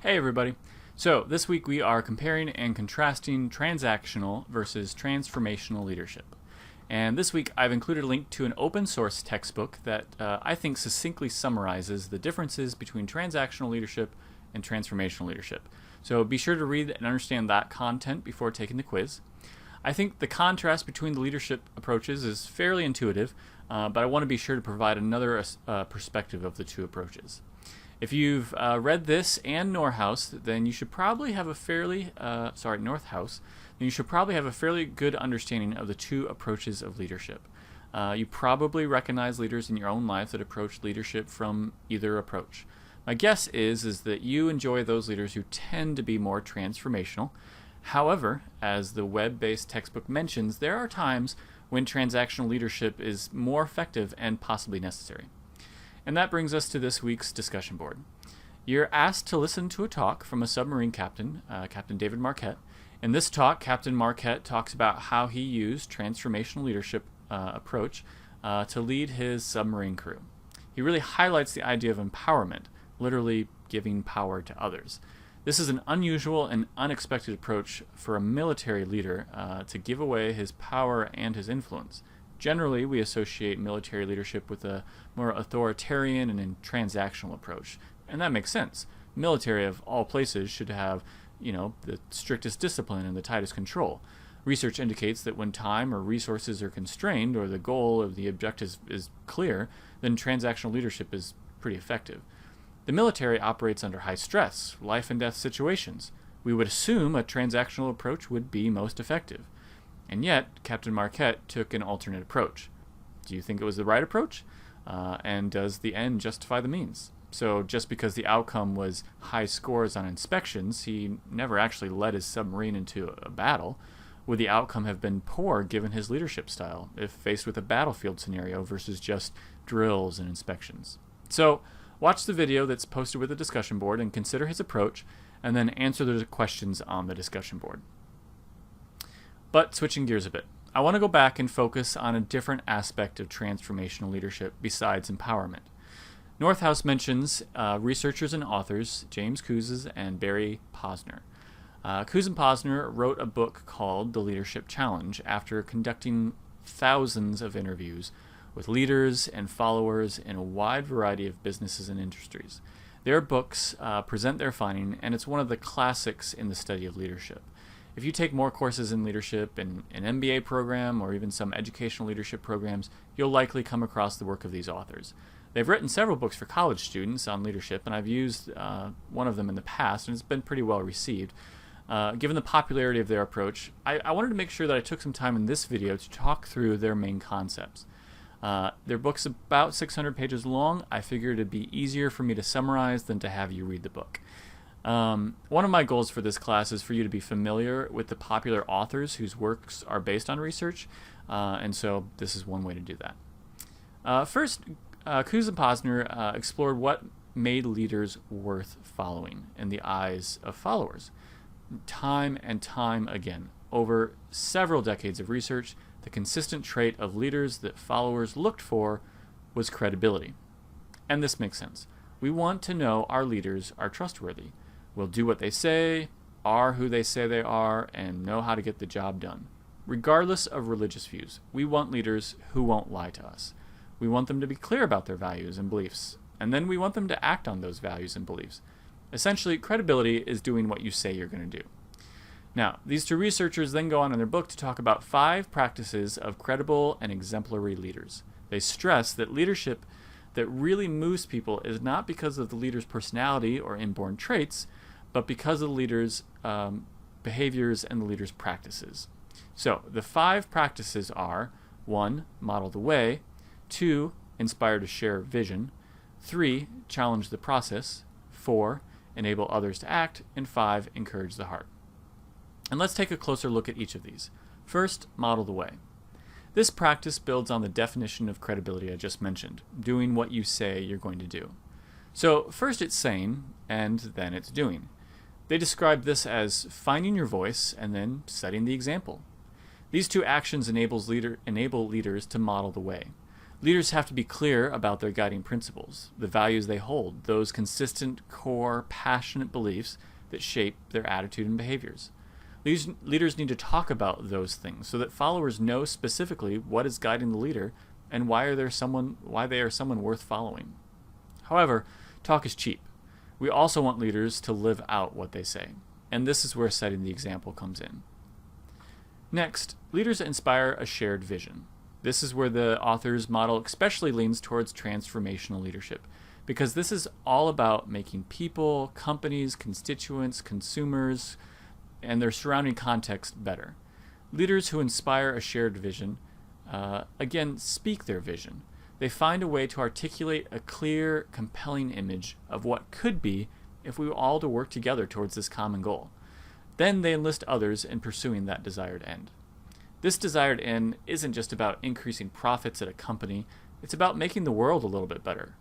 Hey everybody. So this week we are comparing and contrasting transactional versus transformational leadership. And this week I've included a link to an open source textbook that I think succinctly summarizes the differences between transactional leadership and transformational leadership. So be sure to read and understand that content before taking the quiz. I think the contrast between the leadership approaches is fairly intuitive, but I want to be sure to provide another perspective of the two approaches. If you've read this and Northouse, then you should probably have a fairly good understanding of the two approaches of leadership. You probably recognize leaders in your own life that approach leadership from either approach. My guess is that you enjoy those leaders who tend to be more transformational. However, as the web-based textbook mentions, there are times when transactional leadership is more effective and possibly necessary. And that brings us to this week's discussion board. You're asked to listen to a talk from a submarine captain, Captain David Marquette. In this talk, Captain Marquette talks about how he used transformational leadership approach to lead his submarine crew. He really highlights the idea of empowerment, literally giving power to others. This is an unusual and unexpected approach for a military leader to give away his power and his influence. Generally, we associate military leadership with a more authoritarian and transactional approach, and that makes sense. Military, of all places, should have, the strictest discipline and the tightest control. Research indicates that when time or resources are constrained, or the goal of the objective is clear, then transactional leadership is pretty effective. The military operates under high stress, life and death situations. We would assume a transactional approach would be most effective. And yet, Captain Marquette took an alternate approach. Do you think it was the right approach? And does the end justify the means? So just because the outcome was high scores on inspections, he never actually led his submarine into a battle. Would the outcome have been poor given his leadership style if faced with a battlefield scenario versus just drills and inspections? So watch the video that's posted with the discussion board and consider his approach, and then answer the questions on the discussion board. But switching gears a bit, I want to go back and focus on a different aspect of transformational leadership besides empowerment. Northouse mentions researchers and authors James Kouzes and Barry Posner. Kouzes and Posner wrote a book called The Leadership Challenge after conducting thousands of interviews with leaders and followers in a wide variety of businesses and industries. Their books present their finding, and it's one of the classics in the study of leadership. If you take more courses in leadership in an MBA program or even some educational leadership programs, you'll likely come across the work of these authors. They've written several books for college students on leadership, and I've used one of them in the past, and it's been pretty well received. Given the popularity of their approach, I wanted to make sure that I took some time in this video to talk through their main concepts. Their book's about 600 pages long. I figured it'd be easier for me to summarize than to have you read the book. One of my goals for this class is for you to be familiar with the popular authors whose works are based on research, and so this is one way to do that. First, Kouzes and Posner explored what made leaders worth following in the eyes of followers. Time and time again, over several decades of research, the consistent trait of leaders that followers looked for was credibility. And this makes sense. We want to know our leaders are trustworthy, will do what they say, are who they say they are, and know how to get the job done. Regardless of religious views, we want leaders who won't lie to us. We want them to be clear about their values and beliefs, and then we want them to act on those values and beliefs. Essentially, credibility is doing what you say you're going to do. Now, these two researchers then go on in their book to talk about 5 practices of credible and exemplary leaders. They stress that leadership that really moves people is not because of the leader's personality or inborn traits, but because of the leader's behaviors and the leader's practices. So, the 5 practices are 1. Model the way, 2. Inspire to share vision, 3. Challenge the process, 4. Enable others to act, and 5. Encourage the heart. And let's take a closer look at each of these. First, model the way. This practice builds on the definition of credibility I just mentioned, doing what you say you're going to do. So first it's saying, and then it's doing. They describe this as finding your voice and then setting the example. These two actions enable leaders to model the way. Leaders have to be clear about their guiding principles, the values they hold, those consistent, core, passionate beliefs that shape their attitude and behaviors. Leaders need to talk about those things so that followers know specifically what is guiding the leader and why they are someone worth following. However, talk is cheap. We also want leaders to live out what they say, and this is where setting the example comes in. Next, leaders inspire a shared vision. This is where the author's model especially leans towards transformational leadership, because this is all about making people, companies, constituents, consumers, and their surrounding context better. Leaders who inspire a shared vision, again, speak their vision. They find a way to articulate a clear, compelling image of what could be if we were all to work together towards this common goal. Then they enlist others in pursuing that desired end. This desired end isn't just about increasing profits at a company, it's about making the world a little bit better.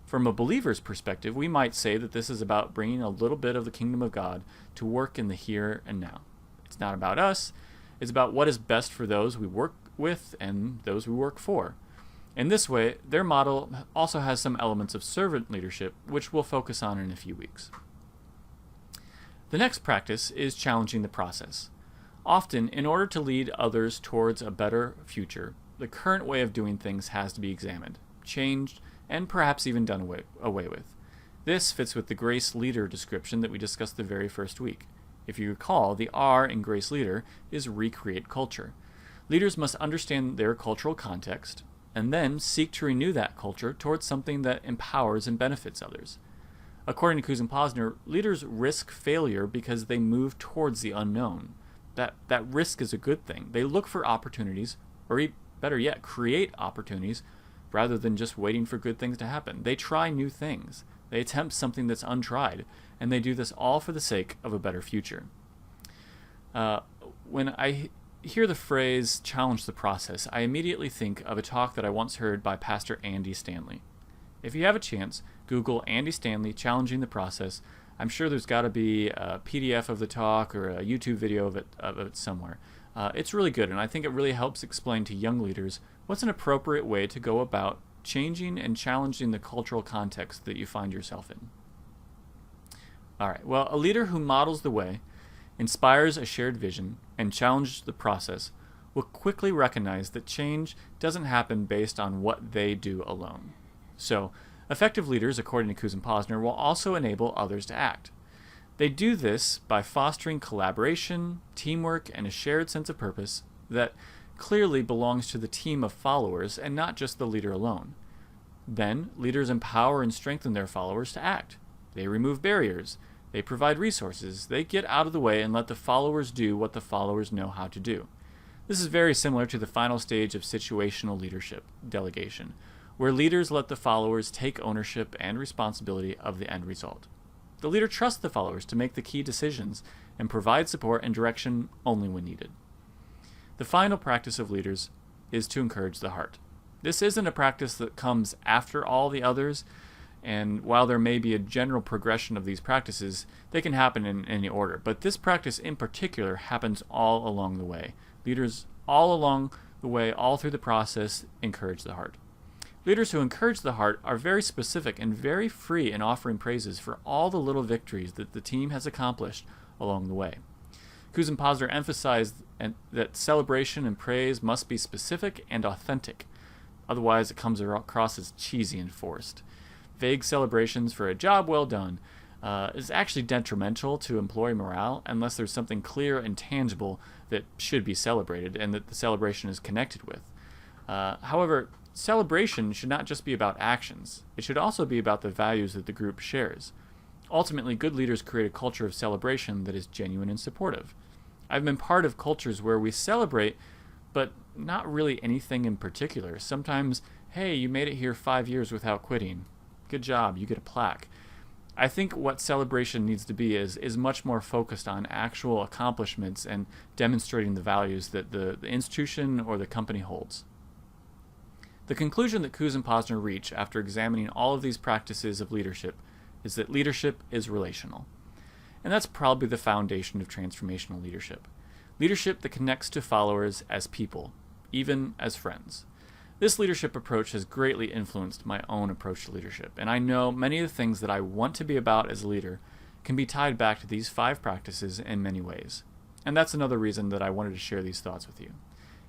From a believer's perspective, we might say that this is about bringing a little bit of the kingdom of God to work in the here and now. It's not about us, it's about what is best for those we work with and those we work for. In this way, their model also has some elements of servant leadership, which we'll focus on in a few weeks. The next practice is challenging the process. Often, in order to lead others towards a better future, the current way of doing things has to be examined, changed, and perhaps even done away with. This fits with the Grace Leader description that we discussed the very first week. If you recall, the R in Grace Leader is recreate culture. Leaders must understand their cultural context, and then seek to renew that culture towards something that empowers and benefits others. According to Kouzes and Posner, leaders risk failure because they move towards the unknown. That risk is a good thing. They look for opportunities, or better yet, create opportunities, rather than just waiting for good things to happen. They try new things. They attempt something that's untried, and they do this all for the sake of a better future. When I hear the phrase challenge the process, I immediately think of a talk that I once heard by Pastor Andy Stanley. If you have a chance, Google Andy Stanley challenging the process. I'm sure there's got to be a PDF of the talk or a YouTube video of it somewhere. It's really good, and I think it really helps explain to young leaders what's an appropriate way to go about changing and challenging the cultural context that you find yourself in. All right, well, a leader who models the way, inspires a shared vision, and challenges the process will quickly recognize that change doesn't happen based on what they do alone. So, effective leaders, according to Kouzes and Posner, will also enable others to act. They do this by fostering collaboration, teamwork, and a shared sense of purpose that clearly belongs to the team of followers and not just the leader alone. Then, leaders empower and strengthen their followers to act. They remove barriers. They provide resources. They get out of the way and let the followers do what the followers know how to do. This is very similar to the final stage of situational leadership, delegation, where leaders let the followers take ownership and responsibility of the end result. The leader trusts the followers to make the key decisions and provide support and direction only when needed. The final practice of leaders is to encourage the heart. This isn't a practice that comes after all the others, and while there may be a general progression of these practices, they can happen in any order. But this practice in particular happens all along the way. Leaders all along the way, all through the process, encourage the heart. Leaders who encourage the heart are very specific and very free in offering praises for all the little victories that the team has accomplished along the way. Kouzes and Posner emphasized that celebration and praise must be specific and authentic. Otherwise, it comes across as cheesy and forced. Vague celebrations for a job well done is actually detrimental to employee morale unless there's something clear and tangible that should be celebrated and that the celebration is connected with. However, celebration should not just be about actions. It should also be about the values that the group shares. Ultimately, good leaders create a culture of celebration that is genuine and supportive. I've been part of cultures where we celebrate, but not really anything in particular. Sometimes, hey, you made it here 5 years without quitting. Good job, you get a plaque. I think what celebration needs to be is much more focused on actual accomplishments and demonstrating the values that the institution or the company holds. The conclusion that Kouzes and Posner reach after examining all of these practices of leadership is that leadership is relational. And that's probably the foundation of transformational leadership. Leadership that connects to followers as people, even as friends. This leadership approach has greatly influenced my own approach to leadership, and I know many of the things that I want to be about as a leader can be tied back to these 5 practices in many ways. And that's another reason that I wanted to share these thoughts with you.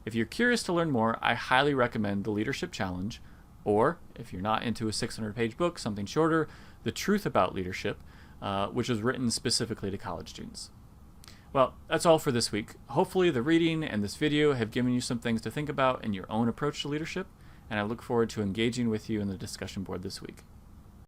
If you're curious to learn more, I highly recommend the Leadership Challenge, or if you're not into a 600-page book, something shorter, The Truth About Leadership, which was written specifically to college students. Well, that's all for this week. Hopefully the reading and this video have given you some things to think about in your own approach to leadership, and I look forward to engaging with you in the discussion board this week.